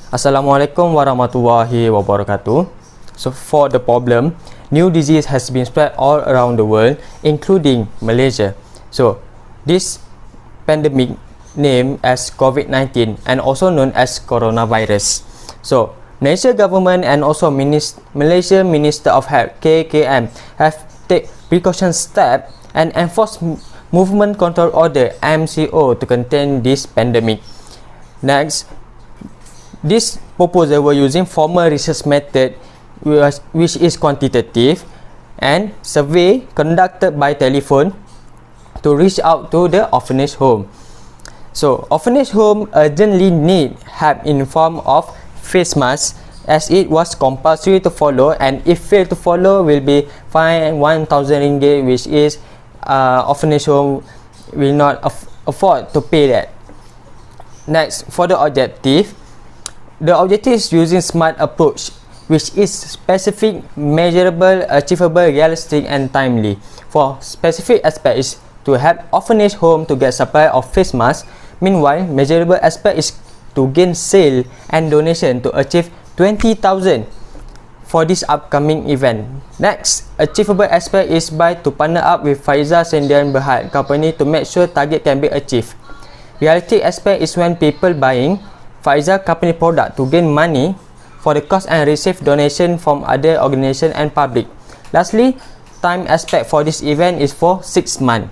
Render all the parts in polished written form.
Assalamualaikum warahmatullahi wabarakatuh. So for the problem, new disease has been spread all around the world, including Malaysia. So this pandemic named as COVID-19 and also known as coronavirus. So Malaysia government and also Malaysia Minister of Health KKM have take precaution step and enforce movement control order MCO to contain this pandemic. Next, this proposal were using formal research method which is quantitative and survey conducted by telephone to reach out to the orphanage home. So orphanage home urgently need help in form of face mask as it was compulsory to follow, and if fail to follow will be fined 1,000 ringgit, which is orphanage home will not afford to pay that. Next, for the objective is using smart approach, which is specific, measurable, achievable, realistic and timely. For specific aspect is to help orphanage home to get supply of face mask. Meanwhile, measurable aspect is to gain sale and donation to achieve 20,000 for this upcoming event. Next, achievable aspect is by to partner up with Faiza Sendian Berhad company to make sure target can be achieved. Realistic aspect is when people buying Faiza company product to gain money for the cost and receive donation from other organization and public. Lastly, time aspect for this event is for 6 months.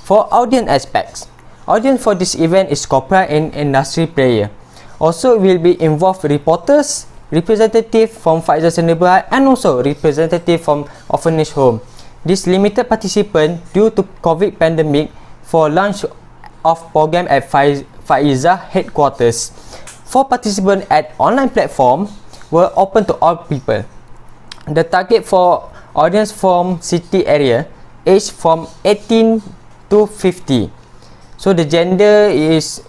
For audience aspects, audience for this event is corporate and industry player. Also will be involved reporters, representative from Faiza Sendian and also representative from orphanage home. This limited participant due to COVID pandemic for launch of program at Faiza headquarters. For participants at online platform were open to all people. The target for audience from city area age from 18 to 50. So the gender is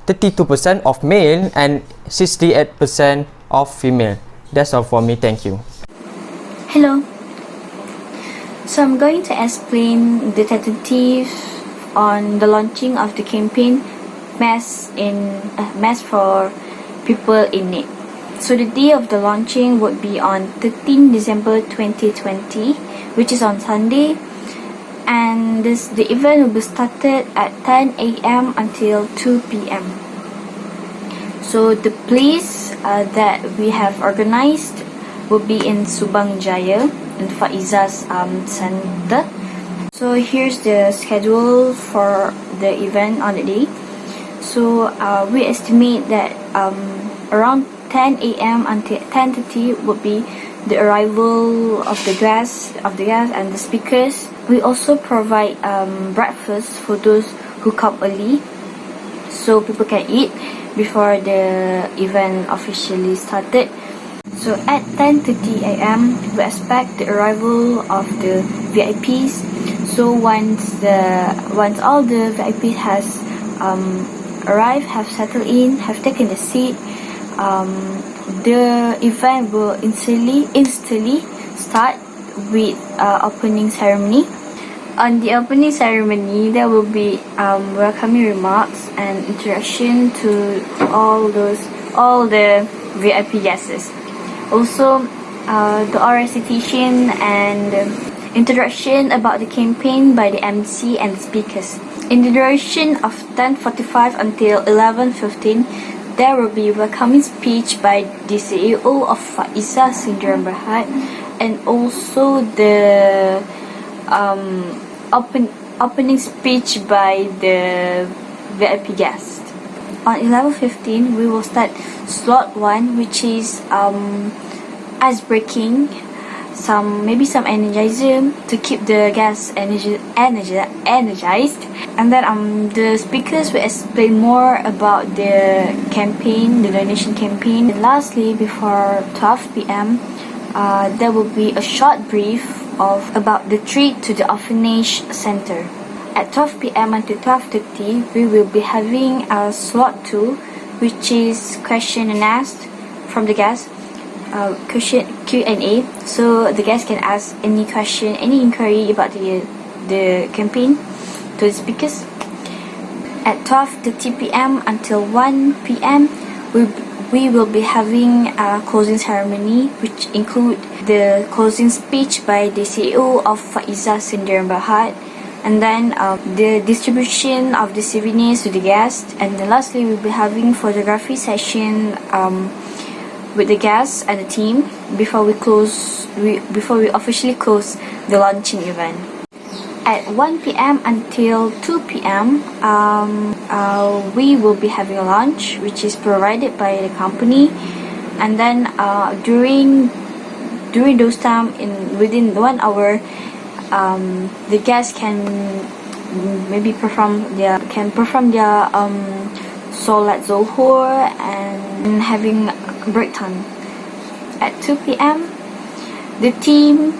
32% of male and 68% of female. That's all for me. Thank you. Hello. So I'm going to explain the tentative on the launching of the campaign Mass for People in Need. So the day of the launching would be on 13 December 2020, which is on Sunday, and the event will be started at 10 a.m. until 2 p.m. So the place that we have organized will be in Subang Jaya in Faiza's center. So here's the schedule for the event on the day. So we estimate that around 10 a.m. until 10:30 would be the arrival of the guests and the speakers. We also provide breakfast for those who come early, so people can eat before the event officially started. So at 10:30 a.m. we expect the arrival of the VIPs. So once all the VIPs has arrived, have settled in, have taken the seat, the event will instantly start with opening ceremony. On the opening ceremony, there will be welcoming remarks and introduction to all the VIP guests. Also, the oral recitation and introduction about the campaign by the MC and the speakers. In the duration of 10:45 until 11:15, there will be a welcoming speech by the CEO of Faiza Sendian Berhad and also the opening speech by the VIP guest. On 11:15, we will start slot 1, which is ice breaking, maybe some energizer to keep the guests energized, and then the speakers will explain more about the campaign, the donation campaign. And lastly, before 12 p.m. There will be a short brief about the trip to the orphanage center. At 12 p.m. until 12:30, we will be having a slot 2, which is question and asked from the guests. Question Q&A, so the guests can ask any question, any inquiry about the campaign to the speakers. At 12:30 p.m. until 1 p.m. we will be having a closing ceremony, which include the closing speech by the CEO of Faiza Rembau, and then the distribution of the souvenirs to the guests, and then lastly we'll be having photography session with the guests and the team before we officially close the launching event. At 1 p.m. until 2 p.m. We will be having a lunch which is provided by the company, and then during those time within 1 hour, the guests can maybe perform their Salat Zohor and having break time. At 2 p.m. the team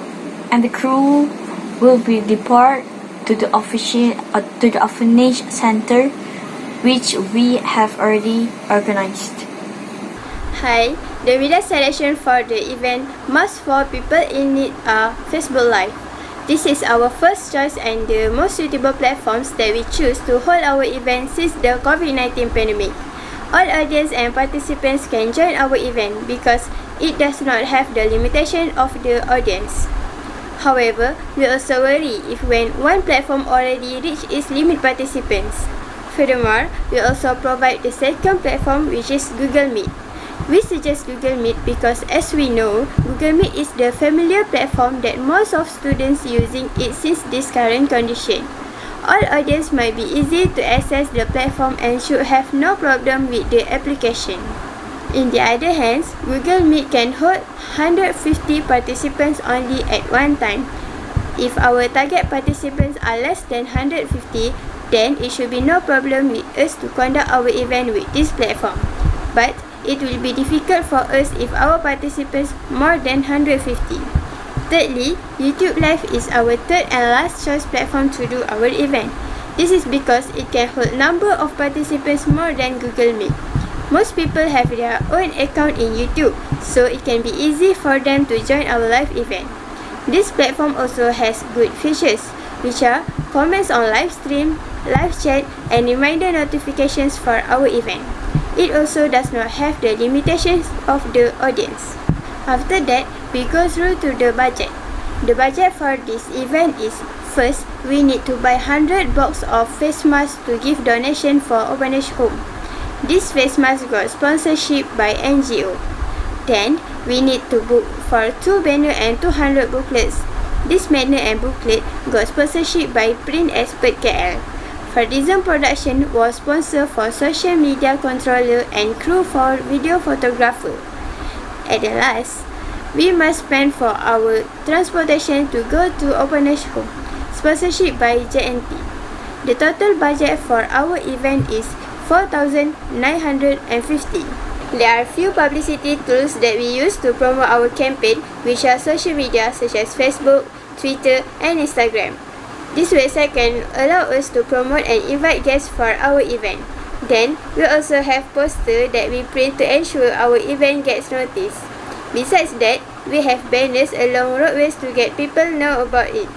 and the crew will be depart to the orphanage center, which we have already organized. Hi, the media selection for the event must for people in need are Facebook Live. This is our first choice and the most suitable platforms that we choose to hold our event since the COVID-19 pandemic. All audience and participants can join our event because it does not have the limitation of the audience. However, we also worry if when one platform already reach its limit participants. Furthermore, we also provide the second platform, which is Google Meet. We suggest Google Meet because, as we know, Google Meet is the familiar platform that most of students using it since this current condition. All audience might be easy to access the platform and should have no problem with the application. In the other hand, Google Meet can hold 150 participants only at one time. If our target participants are less than 150, then it should be no problem with us to conduct our event with this platform. But it will be difficult for us if our participants more than 150. Thirdly, YouTube Live is our third and last choice platform to do our event. This is because it can hold number of participants more than Google Meet. Most people have their own account in YouTube, so it can be easy for them to join our live event. This platform also has good features, which are comments on live stream, live chat, and reminder notifications for our event. It also does not have the limitations of the audience. After that, we go through to the budget. The budget for this event is: first, we need to buy 100 box of face masks to give donation for orphanage home. This face mask got sponsorship by NGO. Then, we need to book for 2 banner and 200 booklets. This banner and booklet got sponsorship by Print Expert KL. Fardism Production was sponsor for social media controller and crew for video photographer. At the last, we must spend for our transportation to go to orphanage home, sponsorship by JNT. The total budget for our event is 4,950. There are few publicity tools that we use to promote our campaign, which are social media such as Facebook, Twitter, and Instagram. This website can allow us to promote and invite guests for our event. Then, we also have posters that we print to ensure our event gets noticed. Besides that, we have banners along roadways to get people know about it.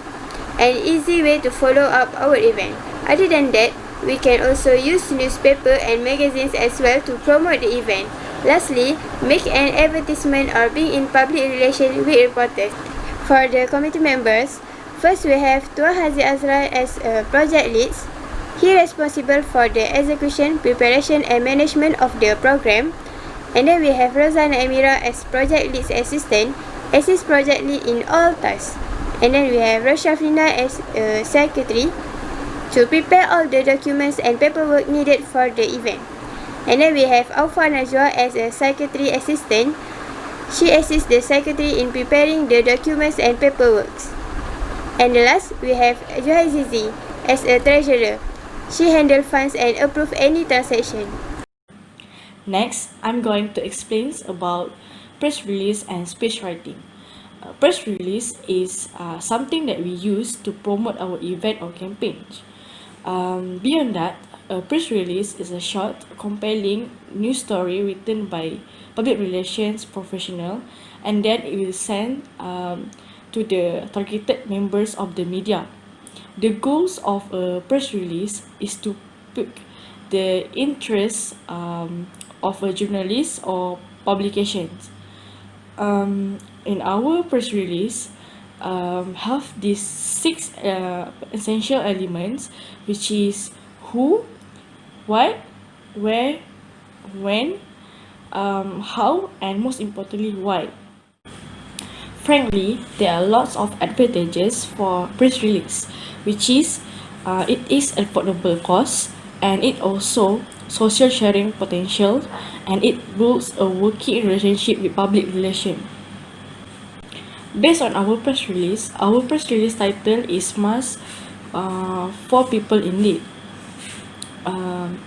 An easy way to follow up our event. Other than that, we can also use newspaper and magazines as well to promote the event. Lastly, make an advertisement or being in public relations with reporters. For the committee members, first we have Tuan Haziq Azra as a project lead. He is responsible for the execution, preparation and management of the program. And then we have Rozana Amira as project lead assistant, assist project lead in all tasks. And then we have Roshafina as a secretary to prepare all the documents and paperwork needed for the event. And then we have Aufa Najwa as a secretary assistant. She assists the secretary in preparing the documents and paperwork. And the last, we have Johan Zizi as a treasurer. She handles funds and approves any transaction. Next, I'm going to explain about press release and speech writing. Press release is something that we use to promote our event or campaign. Beyond that, a press release is a short, compelling news story written by public relations professional, and then it will send to the targeted members of the media. The goals of a press release is to pique the interest of a journalist or publications. In our press release, have these 6 essential elements, which is who, what, where, when, how, and most importantly, why. Frankly, there are lots of advantages for press release, which is it is affordable cost, and it also social sharing potential, and it builds a working relationship with public relation. Based on our press release title is Must for People in Need.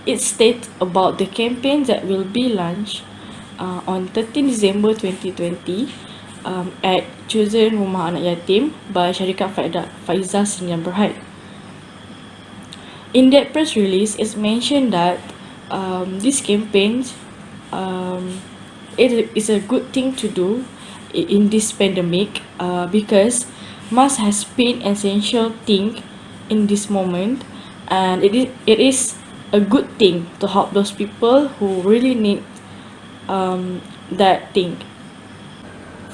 It states about the campaign that will be launched on 13 December 2020 at Chosen Rumah Anak Yatim by Syarikat Faiza Sdn Bhd. In that press release, it's mentioned that this campaign it is a good thing to do in this pandemic because mask has been an essential thing in this moment, and it is a good thing to help those people who really need that thing.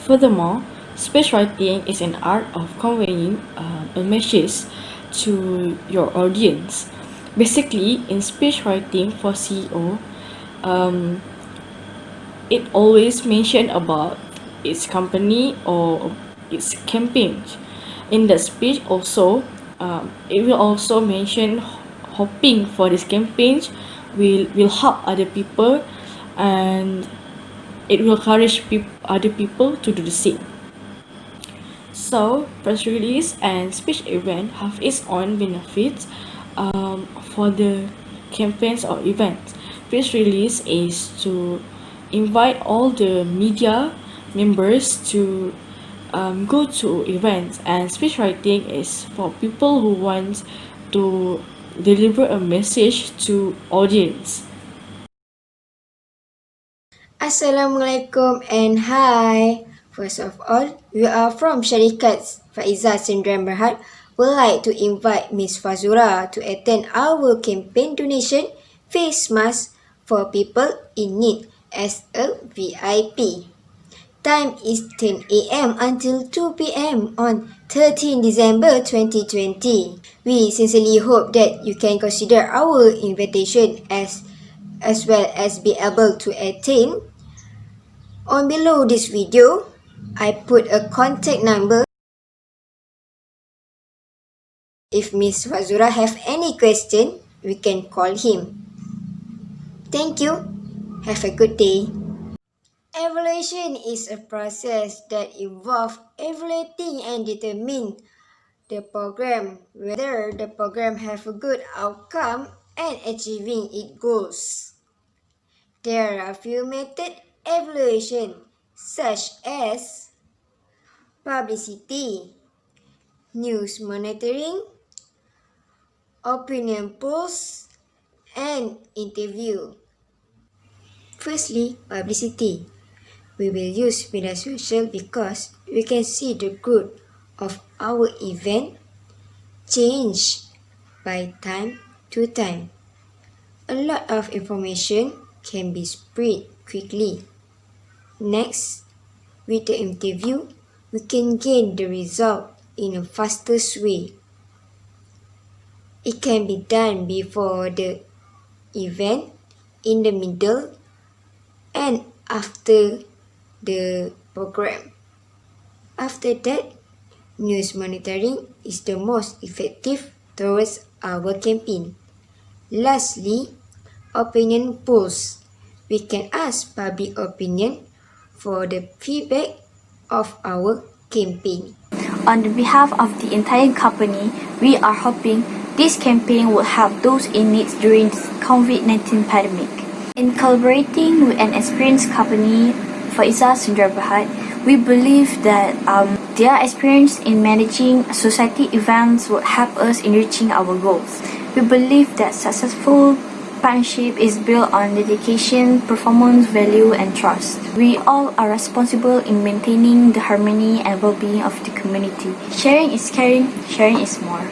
Furthermore, speech writing is an art of conveying a message to your audience. Basically, in speech writing for CEO, it always mention about its company or its campaign. In the speech also, it will also mention hoping for this campaign will help other people, and it will encourage other people to do the same. So, press release and speech event have its own benefits for the campaigns or events. Press release is to invite all the media members to go to events, and speech writing is for people who want to deliver a message to audience. Assalamualaikum and hi. First of all, we are from Syarikat Faiza Sdn Bhd. Would like to invite Miss Fazura to attend our campaign donation face mask for people in need as a VIP. Time is 10 a.m. until 2 p.m. on 13 December 2020. We sincerely hope that you can consider our invitation as well as be able to attend. On below this video, I put a contact number. If Miss Fazura have any question, we can call him. Thank you. Have a good day. Evaluation is a process that involves evaluating and determining the program, whether the program have a good outcome and achieving its goals. There are a few methods evaluation such as publicity, news monitoring, opinion polls, and interview. Firstly, publicity. We will use media social because we can see the growth of our event change by time to time. A lot of information can be spread quickly. Next, with the interview, we can gain the result in a fastest way. It can be done before the event, in the middle, and after the program. After that, news monitoring is the most effective towards our campaign. Lastly, opinion polls. We can ask public opinion for the feedback of our campaign. On the behalf of the entire company, we are hoping this campaign will help those in need during the COVID-19 pandemic. In collaborating with an experienced company, Faiza Sdn Bhd, we believe that their experience in managing society events will help us in reaching our goals. We believe that successful partnership is built on dedication, performance, value, and trust. We all are responsible in maintaining the harmony and well-being of the community. Sharing is caring, sharing is more.